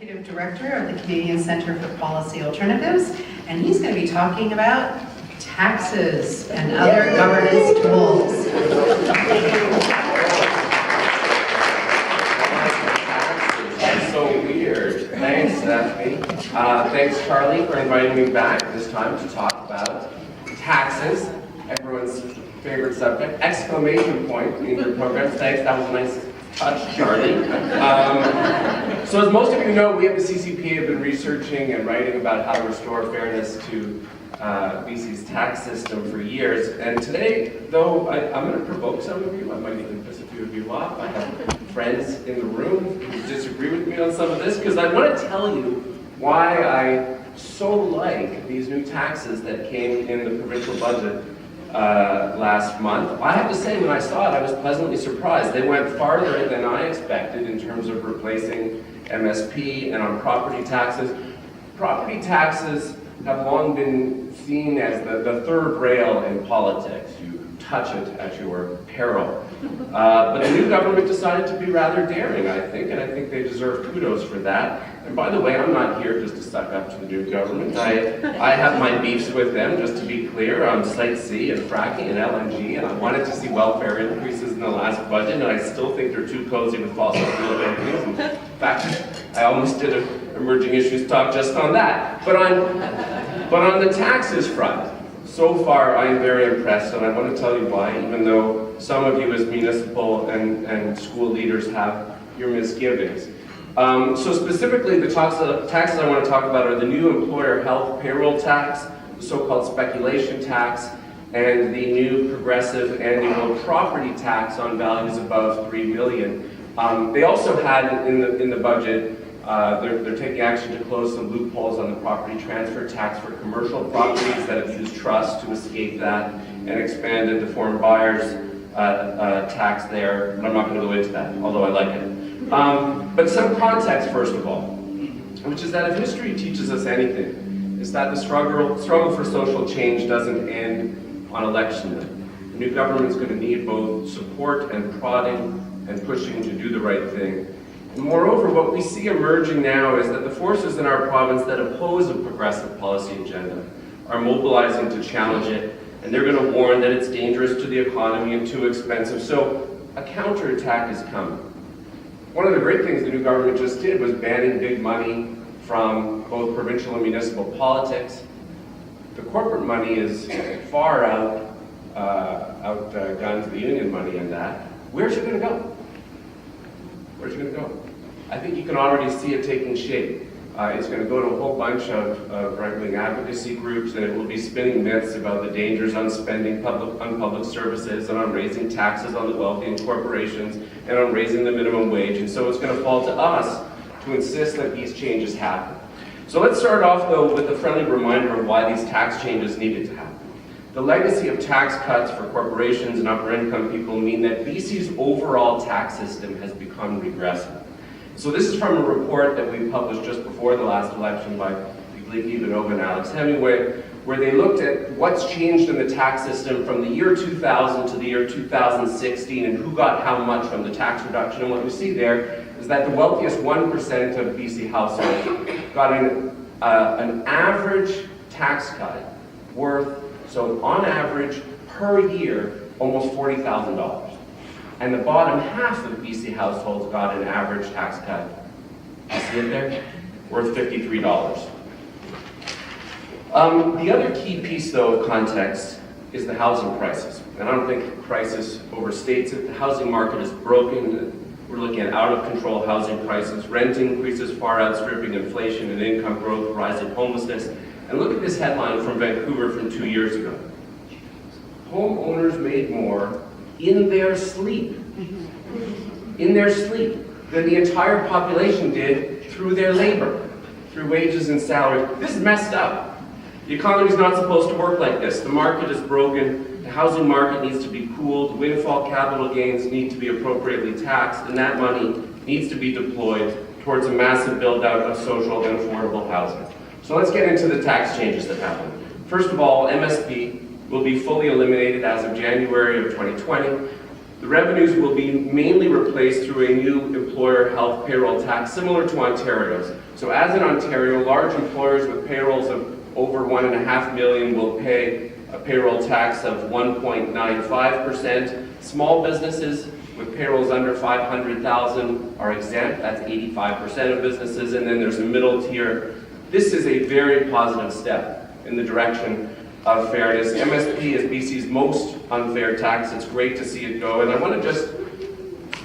Executive Director of the Canadian Centre for Policy Alternatives, and he's going to be talking about taxes and other governance tools. That's so weird. Thanks, Seth. Thanks, Charlie, for inviting me back this time to talk about taxes, everyone's favorite subject. Exclamation point in your program. Thanks, that was a nice touch, Charlie. So as most of you know, we at the CCPA have been researching and writing about how to restore fairness to BC's tax system for years. And today, though, I'm going to provoke some of you. I might even piss a few of you off. I have friends in the room who disagree with me on some of this, because I want to tell you why I so like these new taxes that came in the provincial budget last month. I have to say, when I saw it, I was pleasantly surprised. They went farther than I expected in terms of replacing MSP and on property taxes. Property taxes have long been seen as the third rail in politics. You touch it at your peril. But the new government decided to be rather daring, I think, and I think they deserve kudos for that. And by the way, I'm not here just to suck up to the new government. I have my beefs with them, just to be clear, on Site C and fracking and LNG, and I wanted to see welfare increases in the last budget, and I still think they're too cozy with fossil fuel companies. In fact, I almost did an emerging issues talk just on that. But on the taxes front, so far I am very impressed, and I want to tell you why, even though some of you as municipal and school leaders have your misgivings. So specifically, the taxes I want to talk about are the new employer health payroll tax, the so-called speculation tax, and the new progressive annual property tax on values above $3 million. They also had in the budget, they're taking action to close some loopholes on the property transfer tax for commercial properties that have used trust to escape that, and expanded the foreign buyers tax there. But I'm not going to go into that, although I like it. But some context, first of all, which is that if history teaches us anything, is that the struggle for social change doesn't end on election day. The new government's going to need both support and prodding and pushing to do the right thing. And moreover, what we see emerging now is that the forces in our province that oppose a progressive policy agenda are mobilizing to challenge it, and they're going to warn that it's dangerous to the economy and too expensive. So a counterattack is coming. One of the great things the new government just did was banning big money from both provincial and municipal politics. The corporate money is far outguns the union money in that. Where's it going to go? Where's it going to go? I think you can already see it taking shape. It's going to go to a whole bunch of right-wing advocacy groups, and it will be spinning myths about the dangers on spending on public services and on raising taxes on the wealthy and corporations and on raising the minimum wage. And so it's going to fall to us to insist that these changes happen. So let's start off, though, with a friendly reminder of why these tax changes needed to happen. The legacy of tax cuts for corporations and upper-income people mean that BC's overall tax system has become regressive. So this is from a report that we published just before the last election by Goodwin and Alex Hemingway, where they looked at what's changed in the tax system from the year 2000 to the year 2016 and who got how much from the tax reduction. And what we see there is that the wealthiest 1% of BC households got an average tax cut worth, so on average per year, almost $40,000. And the bottom half of BC households got an average tax cut, you see it there, worth $53. The other key piece, though, of context is the housing crisis. And I don't think crisis overstates it. The housing market is broken. We're looking at out-of-control housing prices, rent increases far outstripping inflation and income growth, rising homelessness. And look at this headline from Vancouver from 2 years ago. Homeowners made more in their sleep, than the entire population did through their labor, through wages and salaries. This is messed up. The economy is not supposed to work like this. The market is broken. The housing market needs to be cooled. Windfall capital gains need to be appropriately taxed, and that money needs to be deployed towards a massive build-out of social and affordable housing. So let's get into the tax changes that happened. First of all, MSP will be fully eliminated as of January of 2020. The revenues will be mainly replaced through a new employer health payroll tax similar to Ontario's. So as in Ontario, large employers with payrolls of over $1.5 million will pay a payroll tax of 1.95%. Small businesses with payrolls under $500,000 are exempt. That's 85% of businesses. And then there's a middle tier. This is a very positive step in the direction of fairness. MSP is BC's most unfair tax. It's great to see it go. And I want to just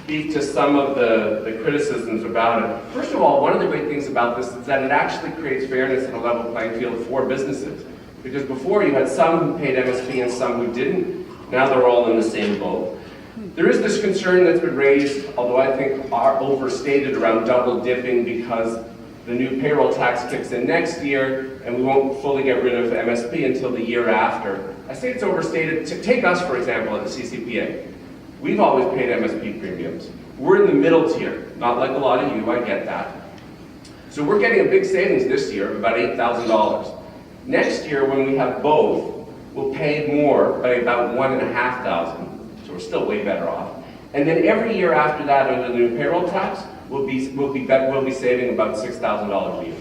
speak to some of the criticisms about it. First of all, one of the great things about this is that it actually creates fairness and a level playing field for businesses. Because before you had some who paid MSP and some who didn't. Now they're all in the same boat. There is this concern that's been raised, although I think are overstated, around double dipping because the new payroll tax kicks in next year and we won't fully get rid of MSP until the year after. I say it's overstated. Take us, for example, at the CCPA. We've always paid MSP premiums. We're in the middle tier, not like a lot of you, I get that. So we're getting a big savings this year of about $8,000. Next year, when we have both, we'll pay more by about $1,500. So we're still way better off. And then every year after that, under the new payroll tax, we'll be saving about $6,000 a year.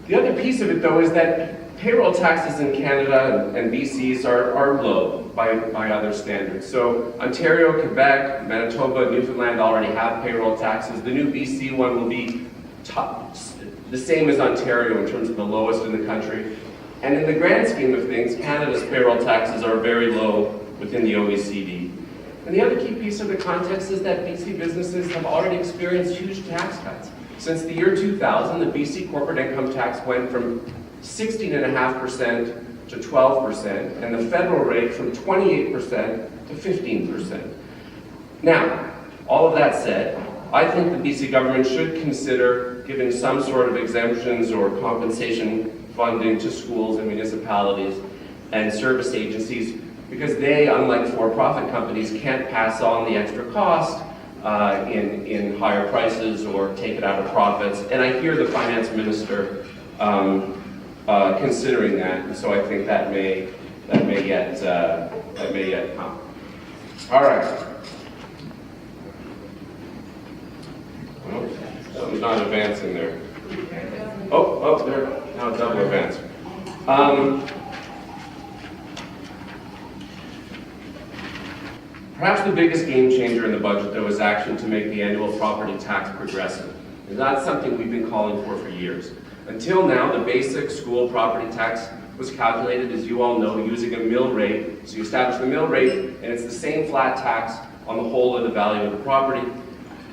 The other piece of it, though, is that payroll taxes in Canada and BC's are low by other standards. So Ontario, Quebec, Manitoba, Newfoundland already have payroll taxes. The new BC one will be the same as Ontario in terms of the lowest in the country. And in the grand scheme of things, Canada's payroll taxes are very low within the OECD. And the other key piece of the context is that BC businesses have already experienced huge tax cuts. Since the year 2000, the BC corporate income tax went from 16.5% to 12%, and the federal rate from 28% to 15%. Now, all of that said, I think the BC government should consider giving some sort of exemptions or compensation funding to schools and municipalities and service agencies because they, unlike for-profit companies, can't pass on the extra cost in higher prices or take it out of profits. And I hear the finance minister considering that, and so I think that may yet come. All right. Well, something's not advancing there. Oh, there, now double advance. Perhaps the biggest game changer in the budget, though, is action to make the annual property tax progressive. And that's something we've been calling for years. Until now, the basic school property tax was calculated, as you all know, using a mill rate. So you establish the mill rate, and it's the same flat tax on the whole of the value of the property.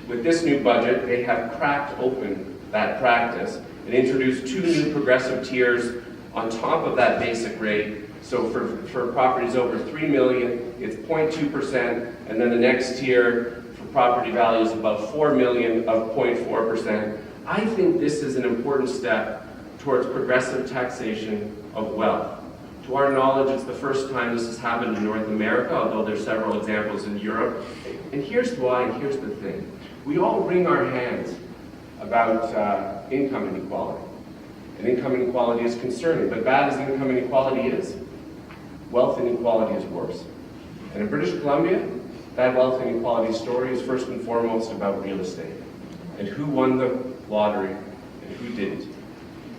With this new budget, they have cracked open that practice and introduced two new progressive tiers on top of that basic rate. So for properties over $3 million, it's 0.2%, and then the next tier for property values above $4 million of 0.4%. I think this is an important step towards progressive taxation of wealth. To our knowledge, it's the first time this has happened in North America, although there's several examples in Europe. And here's why, and here's the thing. We all wring our hands about income inequality. And income inequality is concerning, but bad as income inequality is, wealth inequality is worse. And in British Columbia, that wealth inequality story is first and foremost about real estate and who won the lottery and who didn't.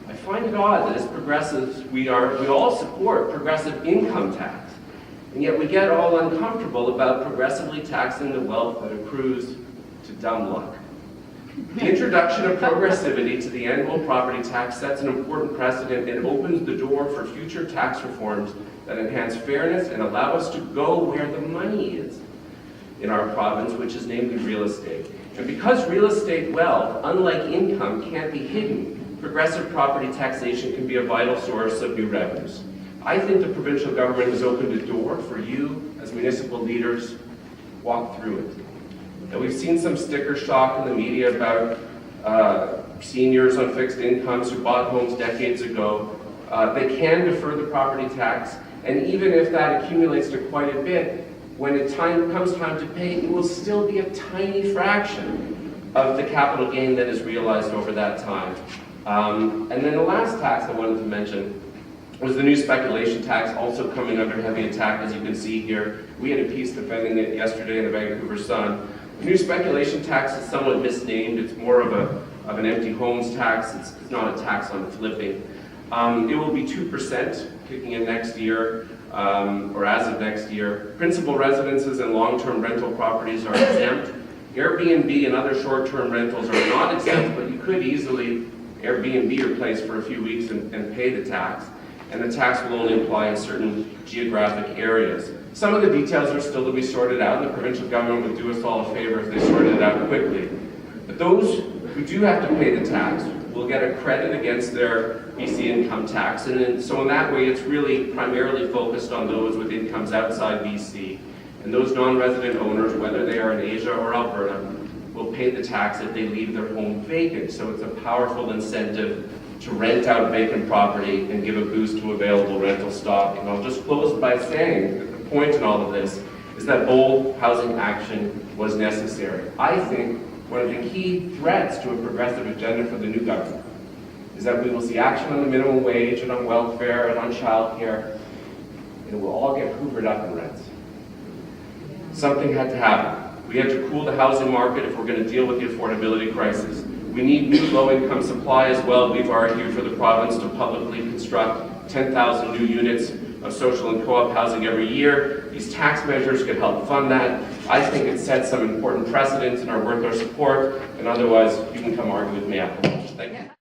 I find it odd that as progressives, we all support progressive income tax, and yet we get all uncomfortable about progressively taxing the wealth that accrues to dumb luck. The introduction of progressivity to the annual property tax sets an important precedent and opens the door for future tax reforms that enhance fairness and allow us to go where the money is in our province, which is namely real estate. And because real estate wealth, unlike income, can't be hidden, progressive property taxation can be a vital source of new revenues. I think the provincial government has opened a door for you, as municipal leaders, walk through it. And we've seen some sticker shock in the media about seniors on fixed incomes who bought homes decades ago. They can defer the property tax, and even if that accumulates to quite a bit, when it comes time to pay, it will still be a tiny fraction of the capital gain that is realized over that time. And then the last tax I wanted to mention was the new speculation tax, also coming under heavy attack, as you can see here. We had a piece defending it yesterday in the Vancouver Sun. The new speculation tax is somewhat misnamed. It's more of an empty homes tax. It's not a tax on flipping. It will be 2% kicking in next year, or as of next year. Principal residences and long-term rental properties are exempt. Airbnb and other short-term rentals are not exempt, but you could easily Airbnb your place for a few weeks and pay the tax. And the tax will only apply in certain geographic areas. Some of the details are still to be sorted out, and the provincial government would do us all a favor if they sorted it out quickly. But those who do have to pay the tax will get a credit against their BC income tax, and so in that way it's really primarily focused on those with incomes outside BC. And those non-resident owners, whether they are in Asia or Alberta, will pay the tax if they leave their home vacant. So it's a powerful incentive to rent out vacant property and give a boost to available rental stock. And I'll just close by saying that the point in all of this is that bold housing action was necessary. I think one of the key threats to a progressive agenda for the new government is that we will see action on the minimum wage and on welfare and on childcare, and it will all get hoovered up in rents. Something had to happen. We had to cool the housing market if we're going to deal with the affordability crisis. We need new low-income supply as well. We've argued for the province to publicly construct 10,000 new units of social and co-op housing every year. These tax measures could help fund that. I think it sets some important precedents and are worth our support, and otherwise you can come argue with me afterwards. Thank you.